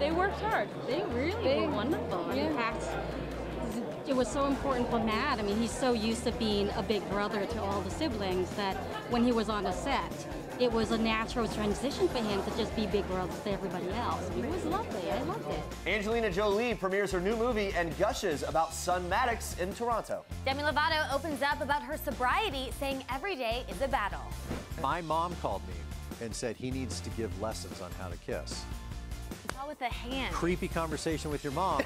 They worked hard. They really were wonderful. Yeah. In fact, it was so important for Matt. I mean, he's so used to being a big brother to all the siblings that when he was on the set, it was a natural transition for him to just be big brother to everybody else. It was lovely. I loved it. Angelina Jolie premieres her new movie and gushes about son Maddox in Toronto. Demi Lovato opens up about her sobriety, saying every day is a battle. My mom called me and said he needs to give lessons on how to kiss. It's all with a hand. Creepy conversation with your mom.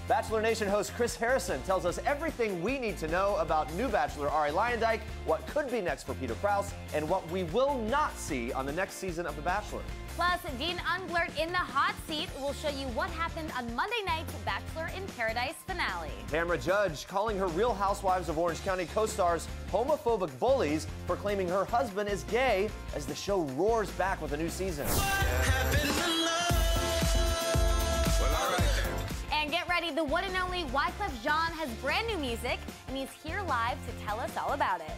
Bachelor Nation host Chris Harrison tells us everything we need to know about new Bachelor Arie Luyendyk, what could be next for Peter Kraus, and what we will not see on the next season of The Bachelor. Plus, Dean Unglert in the hot seat will show you what happened on Monday night's Bachelor in Paradise finale. Tamra Judge calling her Real Housewives of Orange County co-stars homophobic bullies for claiming her husband is gay as the show roars back with a new season. And get ready, the one and only Wyclef Jean has brand new music, and he's here live to tell us all about it.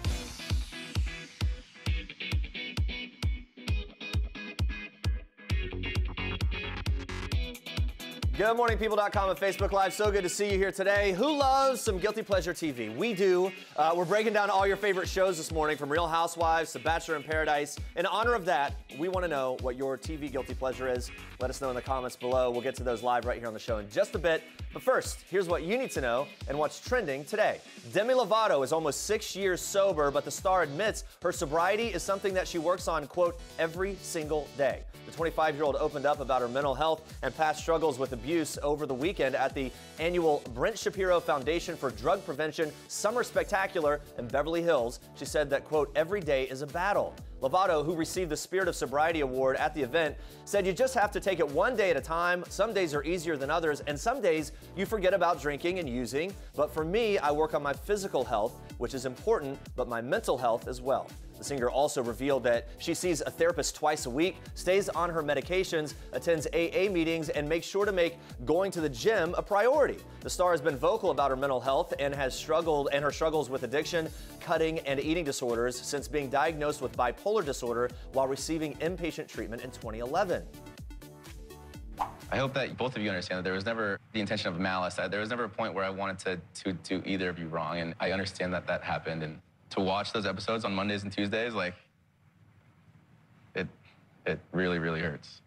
Good morning, People.com and Facebook Live. So good to see you here today. Who loves some Guilty Pleasure TV? We do. We're breaking down all your favorite shows this morning, from Real Housewives to Bachelor in Paradise. In honor of that, we want to know what your TV Guilty Pleasure is. Let us know in the comments below. We'll get to those live right here on the show in just a bit. But first, here's what you need to know and what's trending today. Demi Lovato is almost 6 years sober, but the star admits her sobriety is something that she works on, quote, every single day. The 25-year-old opened up about her mental health and past struggles with abuse over the weekend at the annual Brent Shapiro Foundation for Drug Prevention Summer Spectacular in Beverly Hills. She said that, quote, every day is a battle. Lovato, who received the Spirit of Sobriety Award at the event, said you just have to take it one day at a time. Some days are easier than others, and some days you forget about drinking and using. But for me, I work on my physical health, which is important, but my mental health as well. The singer also revealed that she sees a therapist twice a week, stays on her medications, attends AA meetings, and makes sure to make going to the gym a priority. The star has been vocal about her mental health and her struggles with addiction, cutting, and eating disorders since being diagnosed with bipolar disorder while receiving inpatient treatment in 2011. I hope that both of you understand that there was never the intention of malice. There was never a point where I wanted to do either of you wrong, and I understand that that happened. And to watch those episodes on Mondays and Tuesdays, like, it really, really hurts.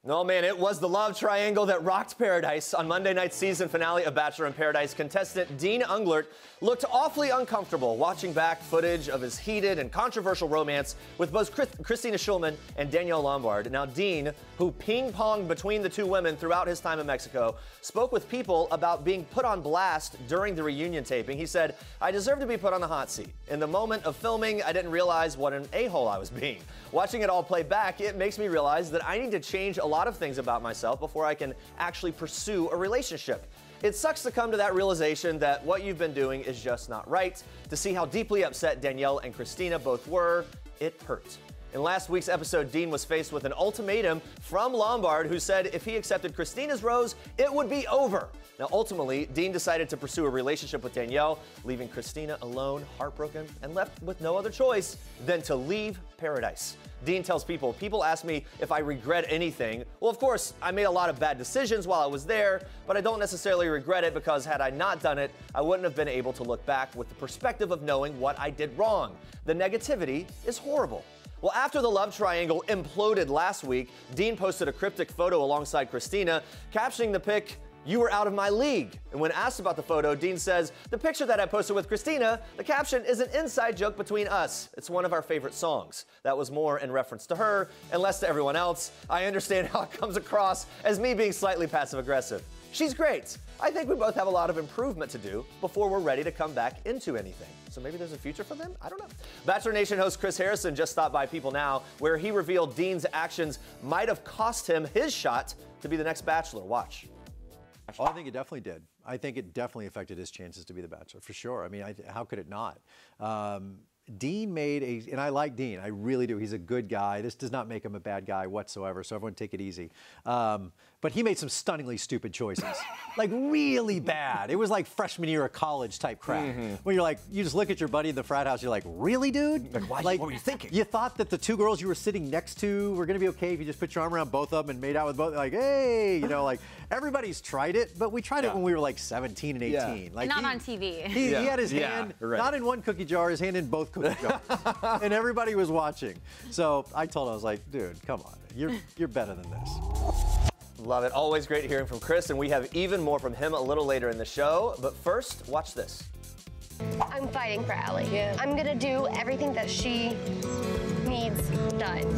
No, man, it was the love triangle that rocked Paradise. On Monday night's season finale of Bachelor in Paradise, contestant Dean Unglert looked awfully uncomfortable watching back footage of his heated and controversial romance with both Christina Schulman and Danielle Lombard. Now, Dean, who ping-ponged between the two women throughout his time in Mexico, spoke with People about being put on blast during the reunion taping. He said, I deserve to be put on the hot seat. In the moment of filming, I didn't realize what an a-hole I was being. Watching it all play back, it makes me realize that I need to change a lot of things about myself before I can actually pursue a relationship. It sucks to come to that realization that what you've been doing is just not right. To see how deeply upset Danielle and Christina both were, it hurt. In last week's episode, Dean was faced with an ultimatum from Lombard, who said if he accepted Christina's rose, it would be over. Now, ultimately, Dean decided to pursue a relationship with Danielle, leaving Christina alone, heartbroken, and left with no other choice than to leave Paradise. Dean tells People ask me if I regret anything. Well, of course, I made a lot of bad decisions while I was there, but I don't necessarily regret it because had I not done it, I wouldn't have been able to look back with the perspective of knowing what I did wrong. The negativity is horrible. Well, after the love triangle imploded last week, Dean posted a cryptic photo alongside Christina, captioning the pic, "You were out of my league." And when asked about the photo, Dean says, the picture that I posted with Christina, the caption is an inside joke between us. It's one of our favorite songs. That was more in reference to her and less to everyone else. I understand how it comes across as me being slightly passive-aggressive. She's great. I think we both have a lot of improvement to do before we're ready to come back into anything. So maybe there's a future for them? I don't know. Bachelor Nation host Chris Harrison just stopped by People Now, where he revealed Dean's actions might have cost him his shot to be the next Bachelor. Watch. Oh, I think it definitely did. I think it definitely affected his chances to be the Bachelor, for sure. I mean, how could it not? Dean made and I like Dean, I really do. He's a good guy. This does not make him a bad guy whatsoever, so everyone take it easy. But he made some stunningly stupid choices, like really bad. It was like freshman year of college type crap. When you're like, you just look at your buddy in the frat house, you're like, really, dude? What were you thinking? You thought that the two girls you were sitting next to were gonna be okay if you just put your arm around both of them and made out with both, like, hey, you know, like everybody's tried it, but we tried it when we were like 17 and 18. Yeah. Like Not on TV. He had his hand, not in one cookie jar, his hand in both cookie jars. And everybody was watching. So I told him, I was like, dude, come on, you're better than this. Love it. Always great hearing from Chris, and we have even more from him a little later in the show. But first, watch this. I'm fighting for Allie. Yeah. I'm gonna do everything that she needs done.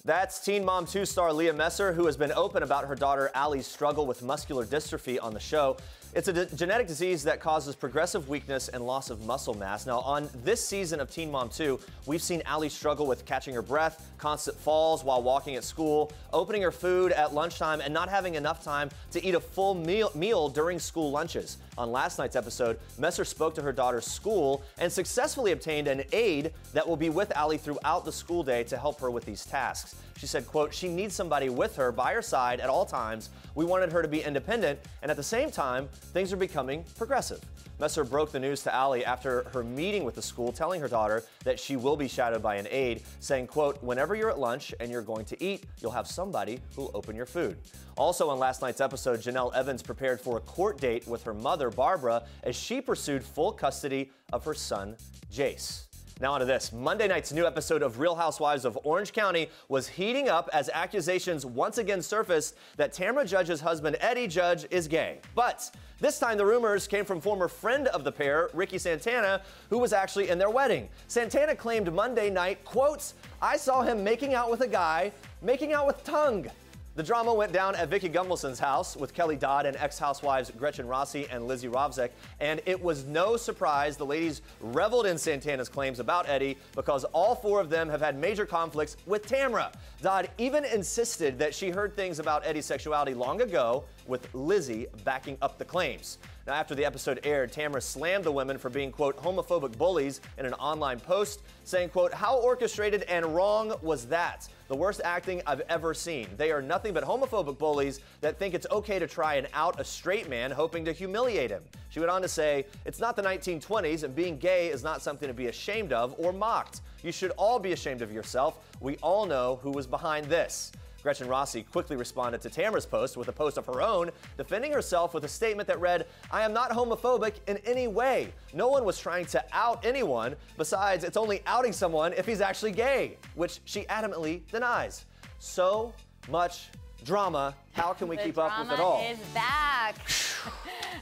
That's Teen Mom 2 star Leah Messer, who has been open about her daughter Allie's struggle with muscular dystrophy on the show. It's a genetic disease that causes progressive weakness and loss of muscle mass. Now, on this season of Teen Mom 2, we've seen Allie struggle with catching her breath, constant falls while walking at school, opening her food at lunchtime, and not having enough time to eat a full meal during school lunches. On last night's episode, Messer spoke to her daughter's school and successfully obtained an aide that will be with Allie throughout the school day to help her with these tasks. She said, quote, she needs somebody with her by her side at all times. We wanted her to be independent, and at the same time, things are becoming progressive. Messer broke the news to Allie after her meeting with the school, telling her daughter that she will be shadowed by an aide, saying, quote, whenever you're at lunch and you're going to eat, you'll have somebody who'll open your food. Also on last night's episode, Janelle Evans prepared for a court date with her mother, Barbara, as she pursued full custody of her son, Jace. Now onto this. Monday night's new episode of Real Housewives of Orange County was heating up as accusations once again surfaced that Tamra Judge's husband, Eddie Judge, is gay. But this time the rumors came from former friend of the pair, Ricky Santana, who was actually in their wedding. Santana claimed Monday night, quote, I saw him making out with a guy, making out with tongue. The drama went down at Vicki Gunvalson's house with Kelly Dodd and ex-housewives Gretchen Rossi and Lizzie Rovzek, and it was no surprise the ladies reveled in Santana's claims about Eddie because all four of them have had major conflicts with Tamra. Dodd even insisted that she heard things about Eddie's sexuality long ago, with Lizzie backing up the claims. Now, after the episode aired, Tamra slammed the women for being, quote, homophobic bullies in an online post, saying, quote, how orchestrated and wrong was that? The worst acting I've ever seen. They are nothing but homophobic bullies that think it's okay to try and out a straight man, hoping to humiliate him. She went on to say, it's not the 1920s, and being gay is not something to be ashamed of or mocked. You should all be ashamed of yourself. We all know who was behind this. Gretchen Rossi quickly responded to Tamra's post with a post of her own, defending herself with a statement that read, I am not homophobic in any way. No one was trying to out anyone. Besides, it's only outing someone if he's actually gay, which she adamantly denies. So much drama. How can we keep up with it all? The drama is back.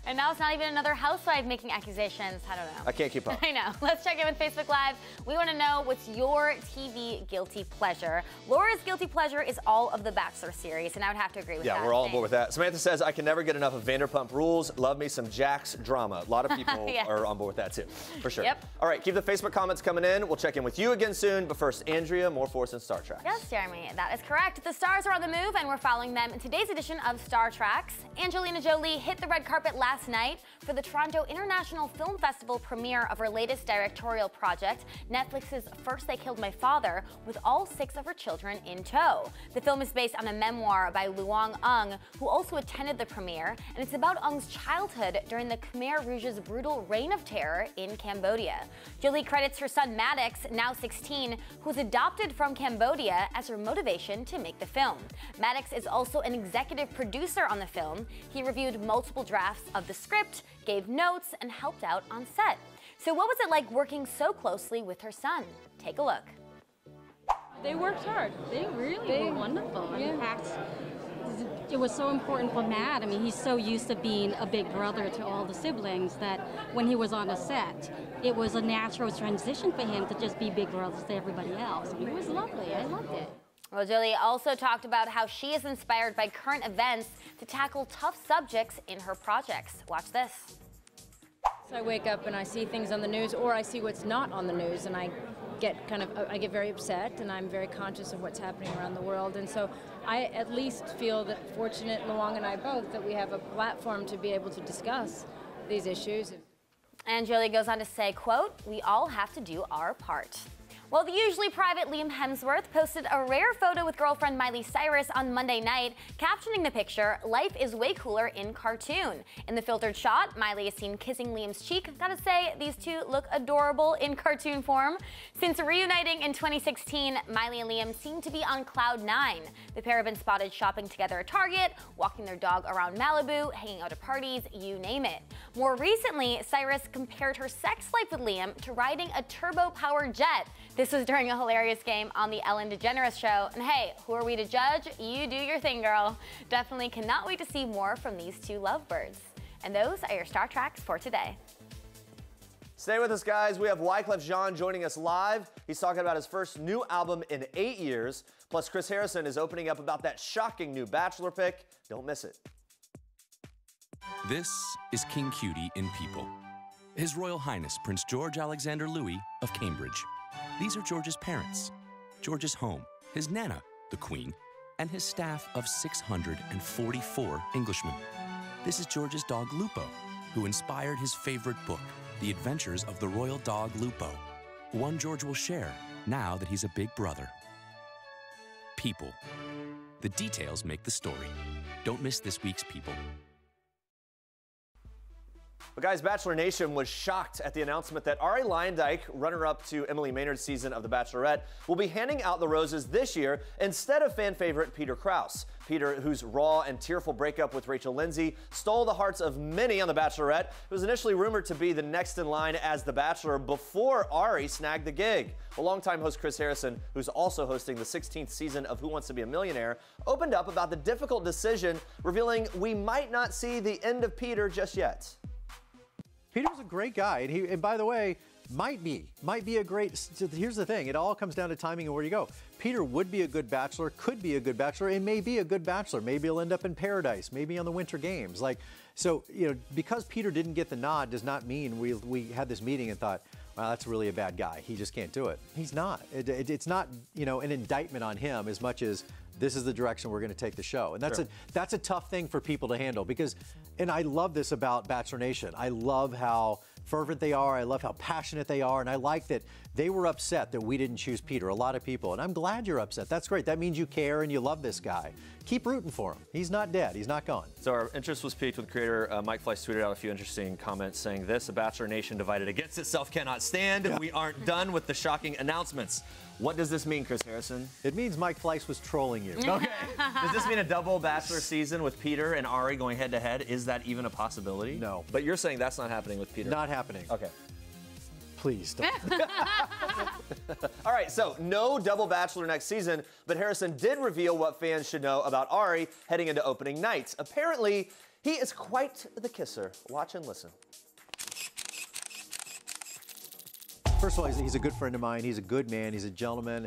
And now it's not even another housewife making accusations. I don't know. I can't keep up. I know. Let's check in with Facebook Live. We want to know what's your TV guilty pleasure. Laura's guilty pleasure is all of the Bachelor series, and I would have to agree with that. Yeah, we're all on board with that. Samantha says, I can never get enough of Vanderpump Rules. Love me some Jax drama. A lot of people are on board with that too, for sure. Yep. All right, keep the Facebook comments coming in. We'll check in with you again soon. But first, Andrea, more Force and Star Trek. Yes, Jeremy, that is correct. The stars are on the move, and we're following them in today's edition of Star Treks. Angelina Jolie hit the red carpet last night for the Toronto International Film Festival premiere of her latest directorial project, Netflix's First They Killed My Father, with all 6 of her children in tow. The film is based on a memoir by Luong Ung, who also attended the premiere, and it's about Ung's childhood during the Khmer Rouge's brutal reign of terror in Cambodia. Jolie credits her son Maddox, now 16, who's adopted from Cambodia, as her motivation to make the film. Maddox is also an executive producer on the film. He reviewed multiple drafts of the script, gave notes, and helped out on set. So what was it like working so closely with her son? Take a look. They worked hard. They were wonderful. In fact, it was so important for Matt. I mean, he's so used to being a big brother to all the siblings that when he was on a set, it was a natural transition for him to just be big brothers to everybody else. I mean, it was lovely. I loved it. Well, Jolie also talked about how she is inspired by current events to tackle tough subjects in her projects. Watch this. So I wake up and I see things on the news, or I see what's not on the news, and I get very upset, and I'm very conscious of what's happening around the world. And so I at least feel that fortunate, Luong and I both, that we have a platform to be able to discuss these issues. And Jolie goes on to say, quote, "We all have to do our part." Well, the usually private Liam Hemsworth posted a rare photo with girlfriend Miley Cyrus on Monday night, captioning the picture, "Life is way cooler in cartoon." In the filtered shot, Miley is seen kissing Liam's cheek. Gotta say, these two look adorable in cartoon form. Since reuniting in 2016, Miley and Liam seem to be on cloud 9. The pair have been spotted shopping together at Target, walking their dog around Malibu, hanging out at parties, you name it. More recently, Cyrus compared her sex life with Liam to riding a turbo-powered jet. This was during a hilarious game on the Ellen DeGeneres show. And hey, who are we to judge? You do your thing, girl. Definitely cannot wait to see more from these two lovebirds. And those are your Star Tracks for today. Stay with us, guys. We have Wyclef Jean joining us live. He's talking about his first new album in 8 years. Plus, Chris Harrison is opening up about that shocking new Bachelor pick. Don't miss it. This is King Cutie in People. His Royal Highness Prince George Alexander Louis of Cambridge. These are George's parents, George's home, his Nana, the Queen, and his staff of 644 Englishmen. This is George's dog Lupo, who inspired his favorite book, The Adventures of the Royal Dog Lupo, one George will share now that he's a big brother. People. The details make the story. Don't miss this week's People. But guys, Bachelor Nation was shocked at the announcement that Arie Luyendyk, runner-up to Emily Maynard's season of The Bachelorette, will be handing out the roses this year instead of fan favorite Peter Kraus. Peter, whose raw and tearful breakup with Rachel Lindsay stole the hearts of many on The Bachelorette, was initially rumored to be the next in line as The Bachelor before Arie snagged the gig. Well, longtime host Chris Harrison, who's also hosting the 16th season of Who Wants to Be a Millionaire, opened up about the difficult decision, revealing we might not see the end of Peter just yet. Peter's a great guy, and by the way, might be a great. Here's the thing: it all comes down to timing and where you go. Peter would be a good Bachelor, could be a good Bachelor, and may be a good Bachelor. Maybe he'll end up in Paradise, maybe on the Winter Games. So because Peter didn't get the nod does not mean we had this meeting and thought, wow, that's really a bad guy. He just can't do it. He's not. It's not an indictment on him as much as this is the direction we're going to take the show. And that's a tough thing for people to handle because, and I love this about Bachelor Nation. I love how fervent they are. I love how passionate they are. And I like that they were upset that we didn't choose Peter, a lot of people. And I'm glad you're upset. That's great. That means you care and you love this guy. Keep rooting for him. He's not dead. He's not gone. So our interest was piqued when creator Mike Fleiss tweeted out a few interesting comments saying this: "A Bachelor Nation divided against itself cannot stand. Yeah. We aren't done with the shocking announcements." What does this mean, Chris Harrison? It means Mike Fleiss was trolling you. Okay. Does this mean a double Bachelor season with Peter and Arie going head-to-head? Is that even a possibility? No. But you're saying that's not happening with Peter? Not happening. Okay. Please don't. All right, so no double Bachelor next season, but Harrison did reveal what fans should know about Arie heading into opening night. Apparently, he is quite the kisser. Watch and listen. First of all, he's a good friend of mine. He's a good man. He's a gentleman.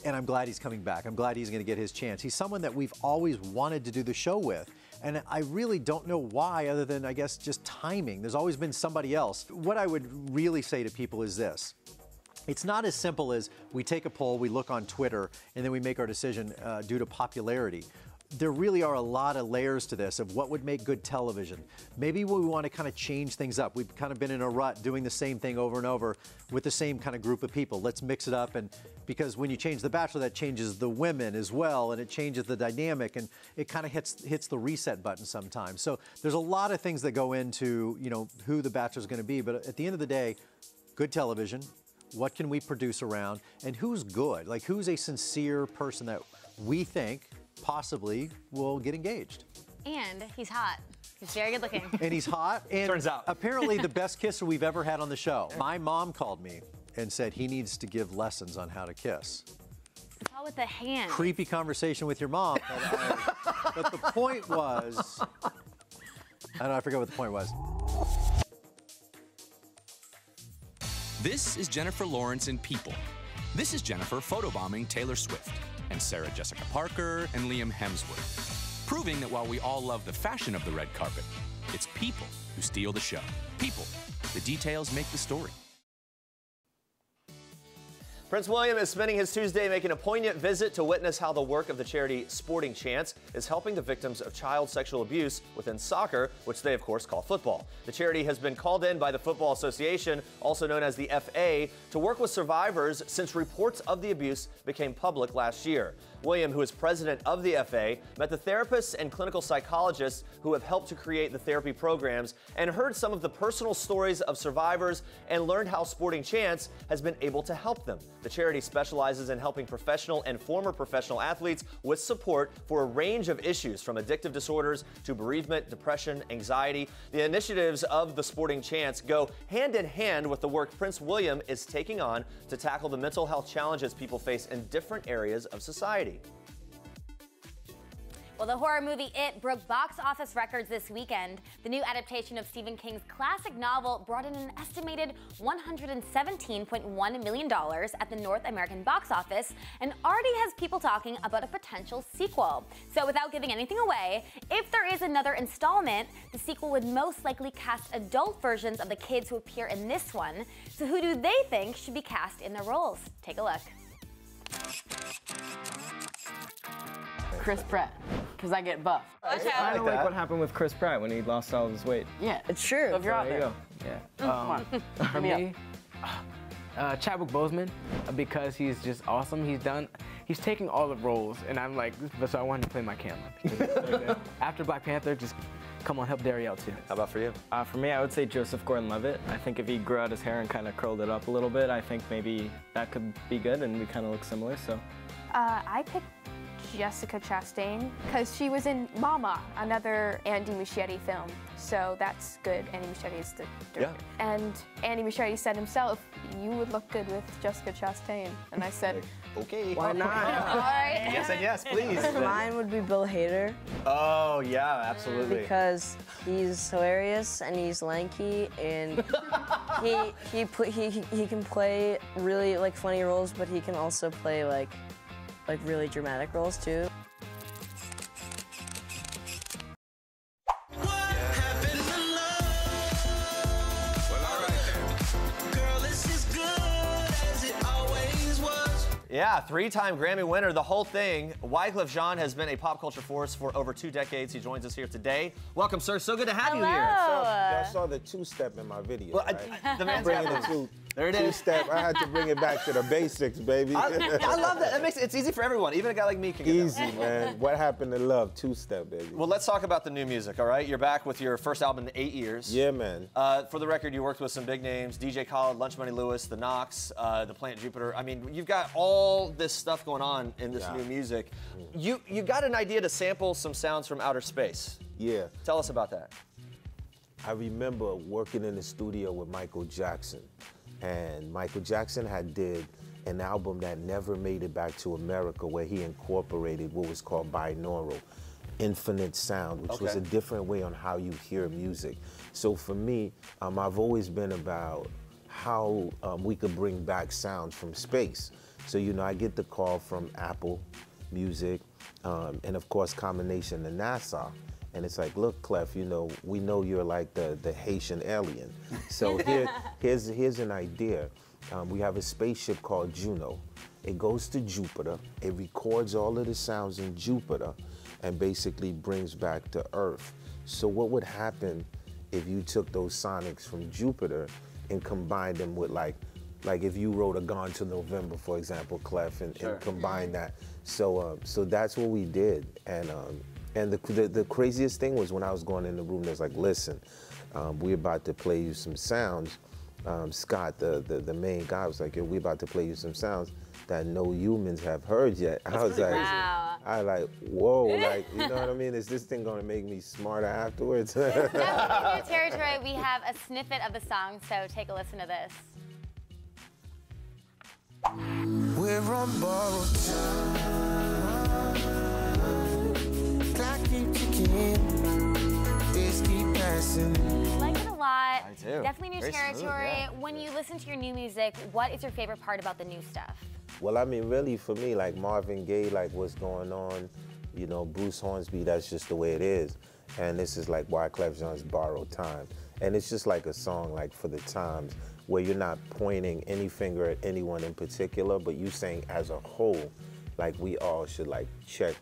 And I'm glad he's coming back. I'm glad he's going to get his chance. He's someone that we've always wanted to do the show with. And I really don't know why, other than, I guess, just timing. There's always been somebody else. What I would really say to people is this. It's not as simple as we take a poll, we look on Twitter, and then we make our decision due to popularity. There really are a lot of layers to this of what would make good television. Maybe we want to kind of change things up. We've kind of been in a rut doing the same thing over and over with the same kind of group of people. Let's mix it up, and because when you change The Bachelor, that changes the women as well, and it changes the dynamic, and it kind of hits the reset button sometimes. So there's a lot of things that go into who The Bachelor is going to be, but at the end of the day, good television. What can we produce around, and who's good? Like, who's a sincere person that we think possibly will get engaged? And he's hot. He's very good looking. And he's hot. And turns out, apparently the best kisser we've ever had on the show. My mom called me and said he needs to give lessons on how to kiss. It's all with the hand. Creepy conversation with your mom. But the point was, I forget what the point was. This is Jennifer Lawrence in People. This is Jennifer photobombing Taylor Swift and Sarah Jessica Parker and Liam Hemsworth, proving that while we all love the fashion of the red carpet, it's people who steal the show. People. The details make the story. Prince William is spending his Tuesday making a poignant visit to witness how the work of the charity Sporting Chance is helping the victims of child sexual abuse within soccer, which they of course call football. The charity has been called in by the Football Association, also known as the FA, to work with survivors since reports of the abuse became public last year. William, who is president of the FA, met the therapists and clinical psychologists who have helped to create the therapy programs and heard some of the personal stories of survivors and learned how Sporting Chance has been able to help them. The charity specializes in helping professional and former professional athletes with support for a range of issues from addictive disorders to bereavement, depression, anxiety. The initiatives of the Sporting Chance go hand in hand with the work Prince William is taking on to tackle the mental health challenges people face in different areas of society. Well, the horror movie It broke box office records this weekend. The new adaptation of Stephen King's classic novel brought in an estimated $117.1 million at the North American box office and already has people talking about a potential sequel. So without giving anything away, if there is another installment, the sequel would most likely cast adult versions of the kids who appear in this one. So who do they think should be cast in the roles? Take a look. Chris Pratt, because I get buff. Kind of like what happened with Chris Pratt when he lost all of his weight. Yeah, it's true. If you're out there. Yeah. For me, Chadwick Boseman, because he's just awesome. He's taking all the roles, and I'm like, so I wanted to play my Cameron. After Black Panther, just come on, help Daryl too. How about for you? For me, I would say Joseph Gordon-Levitt. I think if he grew out his hair and kind of curled it up a little bit, I think maybe that could be good, and we kind of look similar. So, I picked Jessica Chastain, because she was in Mama, another Andy Muschietti film. So that's good. Andy Muschietti is the director. Yeah. And Andy Muschietti said himself, you would look good with Jessica Chastain. And I said, okay. Why not? All right. Yes and yes, please. Mine would be Bill Hader. Oh, yeah, absolutely. Because he's hilarious and he's lanky and he can play really like funny roles, but he can also play like really dramatic roles too. Yeah, three-time Grammy winner, the whole thing. Wyclef Jean has been a pop culture force for over 2 decades. He joins us here today. Welcome, sir. So good to have you here. Y'all saw the two-step in my video, right? The man's bringing the two-step. I had to bring it back to the basics, baby. I love that. That makes it's easy for everyone. Even a guy like me can get easy, man. What happened to love? Two-step, baby. Well, let's talk about the new music, all right? You're back with your first album in 8 years. Yeah, man. For the record, you worked with some big names, DJ Khaled, Lunch Money Lewis, The Knox, The Plant Jupiter. I mean, you've got all this stuff going on in this new music. You got an idea to sample some sounds from outer space. Yeah. Tell us about that. I remember working in the studio with Michael Jackson, and Michael Jackson had did an album that never made it back to America, where he incorporated what was called binaural, infinite sound, which was a different way on how you hear music. So for me, I've always been about how we could bring back sounds from space. So, you know, I get the call from Apple Music, and of course, combination to NASA. And it's like, look, Clef, you know, we know you're like the Haitian alien. So here's an idea. We have a spaceship called Juno. It goes to Jupiter. It records all of the sounds in Jupiter and basically brings back to Earth. So what would happen if you took those sonics from Jupiter and combined them with like if you wrote a Gone to November, for example, Clef, and combined that. So that's what we did. And the craziest thing was when I was going in the room, there's like, listen, we're about to play you some sounds. Scott, the main guy, was like, we're about to play you some sounds that no humans have heard yet. I was like, I like, whoa, like, you know what I mean? Is this thing gonna make me smarter afterwards? Definitely new territory. We have a snippet of the song, so take a listen to this. We're on borrowed time. Clock keep ticking. Days keep passing. I like it a lot. I do. Definitely new Very territory. smooth, yeah. When you listen to your new music, what is your favorite part about the new stuff? Well, I mean, really, for me, like Marvin Gaye, like what's going on, you know, Bruce Hornsby, that's just the way it is. And this is like Wyclef Jean's Borrowed Time. And it's just like a song like for the times. where you're not pointing any finger at anyone in particular, but you saying as a whole, like we all should like check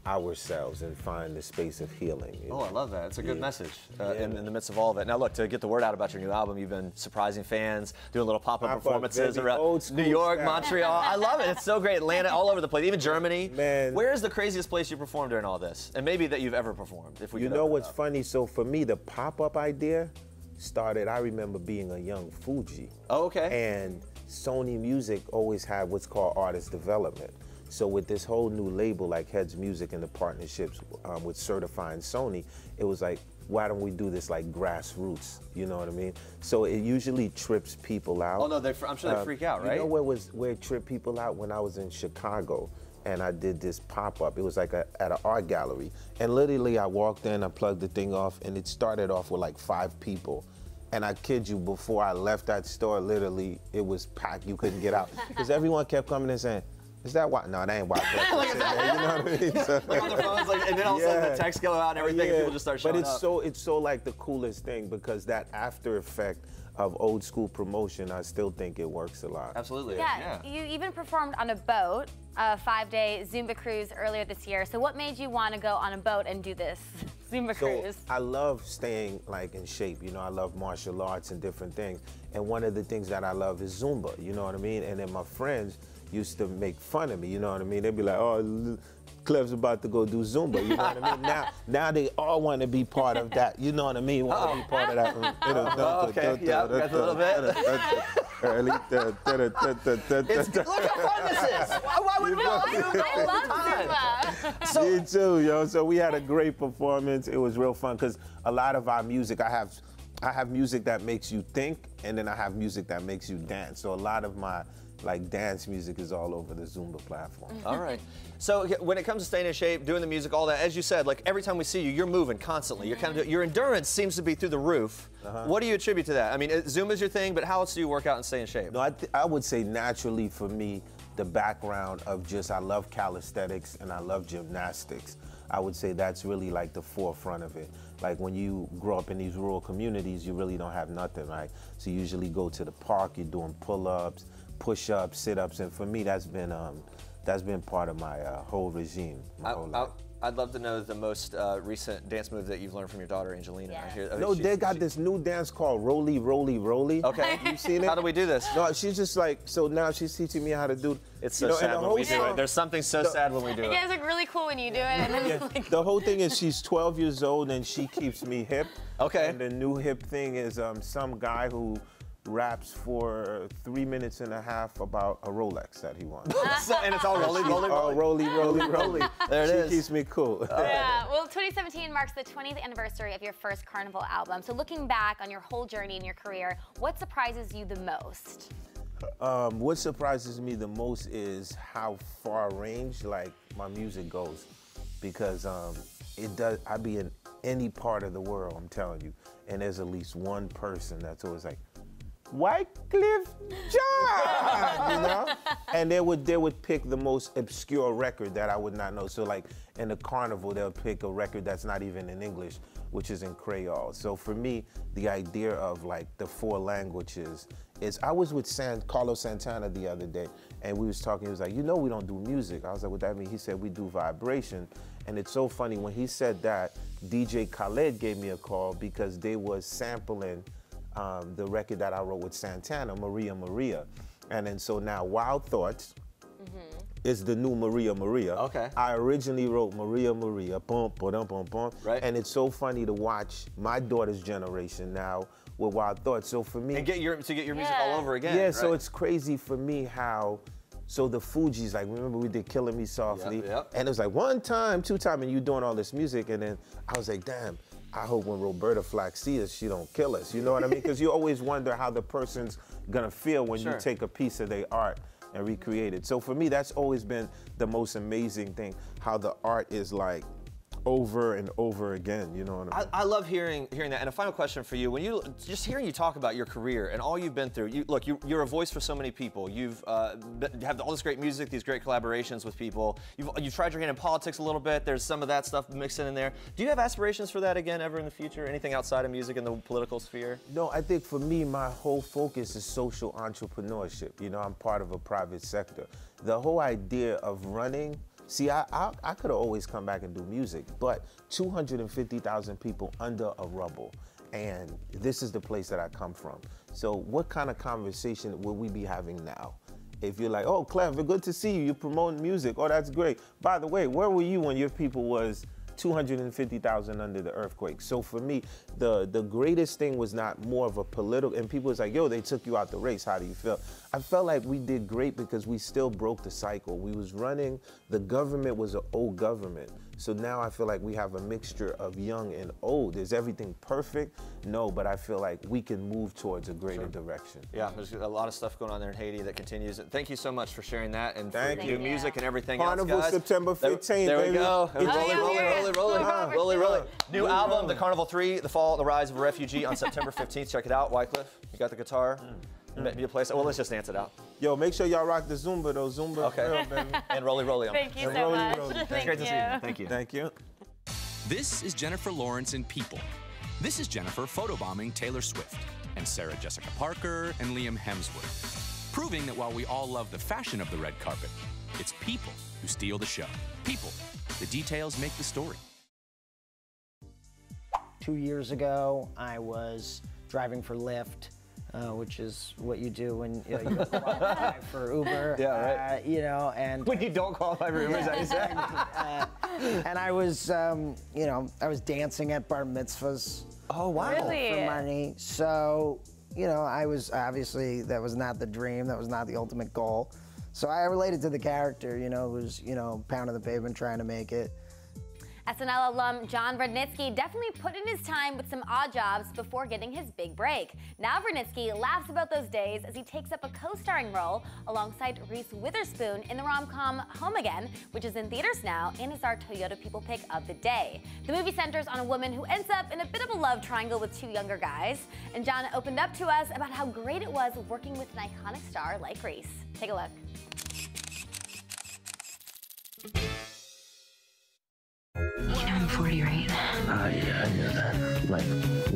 ourselves and find the space of healing. Oh, I love that. It's a good message in the midst of all of it. Now, look, to get the word out about your new album, you've been surprising fans, doing little pop-up performances around New York, Montreal. I love it. It's so great. Atlanta, all over the place, even Germany. Man. Where is the craziest place you performed during all this? And maybe that you've ever performed, if we You know what's funny? So for me, the pop-up idea started, I remember being a young Fuji. Oh, okay. And Sony Music always had what's called artist development. So with this whole new label like Heads Music and the partnerships with Certify and Sony, it was like, why don't we do this like grassroots? You know what I mean? So it usually trips people out. Oh no, I'm sure they freak out, right? You know where it tripped people out? When I was in Chicago and I did this pop-up. It was like at an art gallery. And literally I walked in, I plugged the thing off, and it started off with like 5 people. And I kid you, before I left that store, literally, it was packed. You couldn't get out. Because everyone kept coming and saying, is that why? No, that ain't why. You know what I mean? So, like on their phones, like, and then all of a sudden the text go out and everything, and people just start showing up. But it's so like the coolest thing, because that after effect of old school promotion, I still think it works a lot. Absolutely. Yeah, you even performed on a boat, a 5-day Zumba cruise earlier this year. So what made you want to go on a boat and do this Zumba cruise? I love staying like in shape. You know, I love martial arts and different things. And one of the things that I love is Zumba, you know what I mean? And then my friends used to make fun of me, you know what I mean? They'd be like, oh, Clev's about to go do Zumba, you know what I mean? Now they all want to be part of that, you know what I mean? Want to be part of that. Okay, yeah, got a little bit. Look how fun this is! Why would we not? I love Zumba. Me too, yo. So we had a great performance. It was real fun, because a lot of our music, I have music that makes you think, and then I have music that makes you dance. So a lot of my like dance music is all over the Zumba platform. All right. So when it comes to staying in shape, doing the music, all that, as you said, like every time we see you, you're moving constantly. You're kind of your endurance seems to be through the roof. What do you attribute to that? I mean, Zumba's your thing, but how else do you work out and stay in shape? No, I would say naturally for me, the background of just I love calisthenics and I love gymnastics. I would say that's really like the forefront of it. Like when you grow up in these rural communities, you really don't have nothing, right? So you usually go to the park, you're doing pull-ups, push-ups, sit-ups, and for me, that's been part of my whole regime. I'd love to know the most recent dance move that you've learned from your daughter, Angelina. Yes. No, they got this new dance called Roly, Roly, Roly. Okay. You seen it? How do we do this? No, she's just like, so now she's teaching me how to do. It's so sad when we do it. There's something so sad when we do it. You guys look really cool when you do it. And then like... The whole thing is she's 12 years old and she keeps me hip. Okay. And the new hip thing is some guy who raps for 3.5 minutes about a Rolex that he wants. And it's all roly, roly, roly. Roly, roly, roly. There it is. She keeps me cool. Yeah, well, 2017 marks the 20th anniversary of your first Carnival album. So looking back on your whole journey in your career, what surprises you the most? What surprises me the most is how far range like my music goes, because it does. I be in any part of the world, I'm telling you, and there's at least one person that's always like, Wyclef Jean, you know? And they would pick the most obscure record that I would not know. So like in the Carnival, they'll pick a record that's not even in English, which is in Creole. So for me, the idea of like the 4 languages is, I was with Carlos Santana the other day, and we was talking, he was like, you know we don't do music. I was like, what that mean? He said, we do vibration. And it's so funny, when he said that, DJ Khaled gave me a call because they was sampling the record that I wrote with Santana, Maria Maria. And then so now Wild Thoughts is the new Maria Maria. Okay. I originally wrote Maria Maria, bum, ba-dum, bum, bum. Right. And it's so funny to watch my daughter's generation now with Wild Thoughts. So for me. And get your music all over again. Yeah, right? So it's crazy for me how, so the Fugees, like remember we did Killing Me Softly? Yep. And it was like 1 time, 2 time, and you doing all this music, and then I was like, damn, I hope when Roberta Flack sees us, she don't kill us. You know what I mean? Because you always wonder how the person's gonna feel when you take a piece of their art and recreate it. So for me, that's always been the most amazing thing, how the art is like over and over again. You know what I mean? I love hearing that. And a final question for you: when you just hearing you talk about your career and all you've been through, you're a voice for so many people. You've have all this great music, these great collaborations with people. You've tried your hand in politics a little bit. There's some of that stuff mixing in there. Do you have aspirations for that again ever in the future? Anything outside of music in the political sphere? No, I think for me, my whole focus is social entrepreneurship. You know, I'm part of a private sector. The whole idea of running. See, I could have always come back and do music, but 250,000 people under a rubble, and this is the place that I come from. So what kind of conversation will we be having now? If you're like, oh, Clef, good to see you, you're promoting music, oh, that's great. By the way, where were you when your people was 250,000 under the earthquake? So for me, the greatest thing was not more of a political, and people was like, yo, they took you out the race, how do you feel? I felt like we did great because we still broke the cycle. We was running, the government was an old government. So now I feel like we have a mixture of young and old. Is everything perfect? No, but I feel like we can move towards a greater direction. Yeah, there's a lot of stuff going on there in Haiti that continues. Thank you so much for sharing that and Thank for you. new music and everything Carnival else, guys. September 15th, There we baby. go. Rolling. New Move album, on. The Carnival III, The Fall and the Rise of a Refugee on September 15th. Check it out. Wyclef, you got the guitar? Be a place. Well, let's just dance it out. Yo, make sure y'all rock the Zumba, though. Zumba. Okay. Girl, baby. And Rolly. Thank you And so Rolly, much. Rolly. It's great to see you. Thank you. Thank you. This is Jennifer Lawrence in People. This is Jennifer photobombing Taylor Swift, and Sarah Jessica Parker and Liam Hemsworth, proving that while we all love the fashion of the red carpet, it's people who steal the show. People. The details make the story. 2 years ago, I was driving for Lyft, which is what you do when you qualify for Uber. Yeah, right. You know, and when you don't qualify for Uber, is that what you say? and I was, you know, I was dancing at bar mitzvahs. Oh wow! Really? For money. So, you know, I was obviously that was not the dream. That was not the ultimate goal. So I related to the character. You know, who's pounding the pavement trying to make it. SNL alum John Rudnitsky definitely put in his time with some odd jobs before getting his big break. Now Rudnitsky laughs about those days as he takes up a co-starring role alongside Reese Witherspoon in the rom-com Home Again, which is in theaters now and is our Toyota People Pick of the day. The movie centers on a woman who ends up in a bit of a love triangle with two younger guys, and John opened up to us about how great it was working with an iconic star like Reese. Take a look. I'm 40, right? Yeah, I knew that. Like,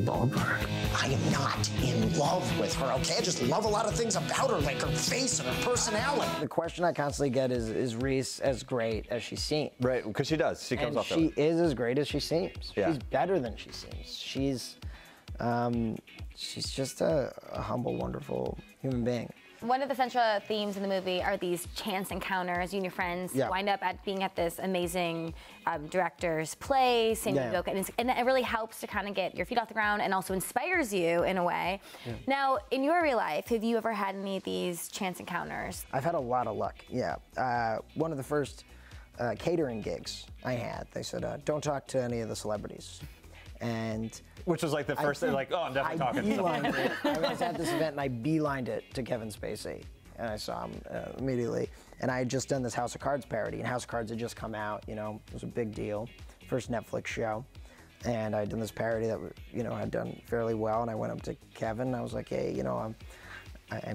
ballpark. I am not in love with her, okay? I just love a lot of things about her, like her face and her personality. The question I constantly get is Reese as great as she seems? Right, because she does. She comes off that way. She is as great as she seems. Yeah. She's better than she seems. She's just a humble, wonderful human being. One of the central themes in the movie are these chance encounters. You and your friends wind up being at this amazing director's place, and and it really helps to kind of get your feet off the ground and also inspires you in a way. Yeah. Now, in your real life, have you ever had any of these chance encounters? I've had a lot of luck, yeah. One of the first catering gigs I had, they said, don't talk to any of the celebrities. And which was like the first thing, like, oh, I'm definitely talking to someone. I was at this event and I beelined it to Kevin Spacey, and I saw him immediately. And I had just done this House of Cards parody, and House of Cards had just come out. You know, it was a big deal, first Netflix show, and I had done this parody that had done fairly well. And I went up to Kevin, and I was like, hey, I'm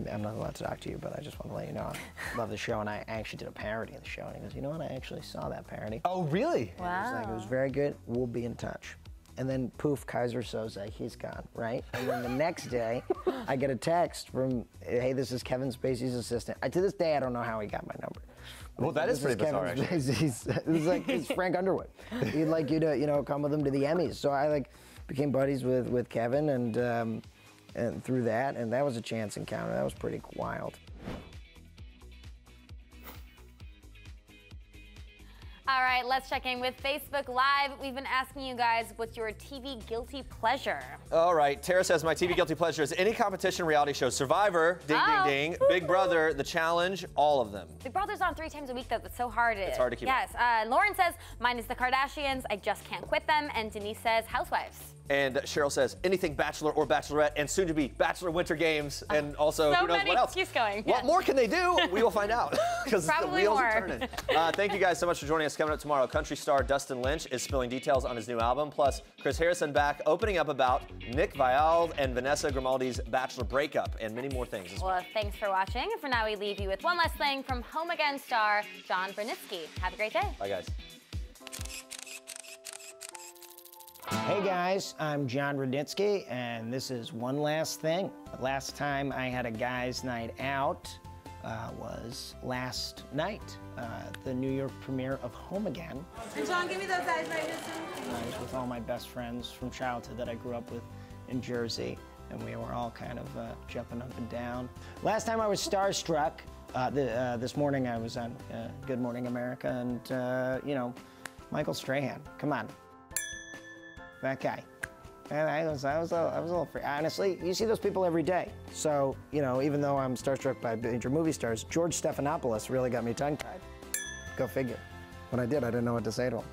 not allowed to talk to you, but I just want to let you know I love the show, and I actually did a parody of the show. And he goes, you know what? I actually saw that parody. Oh, really? Wow. It was very good. We'll be in touch. And then poof, Kaiser Soze, he's gone, right? And then the next day, I get a text from, hey, this is Kevin Spacey's assistant. To this day, I don't know how he got my number. Well, that is pretty bizarre, actually. It's Frank Underwood. He'd like you to, come with him to the Emmys. So I became buddies with Kevin, and through that, and that was a chance encounter. That was pretty wild. All right, let's check in with Facebook Live. We've been asking you guys, what's your TV guilty pleasure? All right, Tara says, my TV guilty pleasure is any competition reality show. Survivor, ding, ding, ding. Big Brother, The Challenge, all of them. Big Brother's on 3 times a week, though. That's so hard. It's hard to keep Yes. Lauren says, mine is The Kardashians. I just can't quit them. And Denise says, Housewives. And Cheryl says, anything Bachelor or Bachelorette, and soon to be Bachelor Winter Games, and also so who knows what else. Keeps going. What more can they do? We will find out, because the wheels are turning. Thank you guys so much for joining us. Coming coming up tomorrow. Country star Dustin Lynch is spilling details on his new album. Plus, Chris Harrison back opening up about Nick Viall and Vanessa Grimaldi's Bachelor breakup and many more things as well. Well, thanks for watching. And for now, we leave you with one last thing from Home Again star John Brunitsky. Have a great day. Bye, guys. Hey guys, I'm John Rudnitsky, and this is One Last Thing. The last time I had a guys' night out was last night, the New York premiere of Home Again. And John, give me those eyes right here. I was with all my best friends from childhood that I grew up with in Jersey, and we were all kind of jumping up and down. Last time I was starstruck, this morning I was on Good Morning America, and you know, Michael Strahan, come on. That guy. And I was a little free. Honestly, you see those people every day. So, you know, even though I'm starstruck by major movie stars, George Stephanopoulos really got me tongue-tied. Go figure. When I did, I didn't know what to say to him.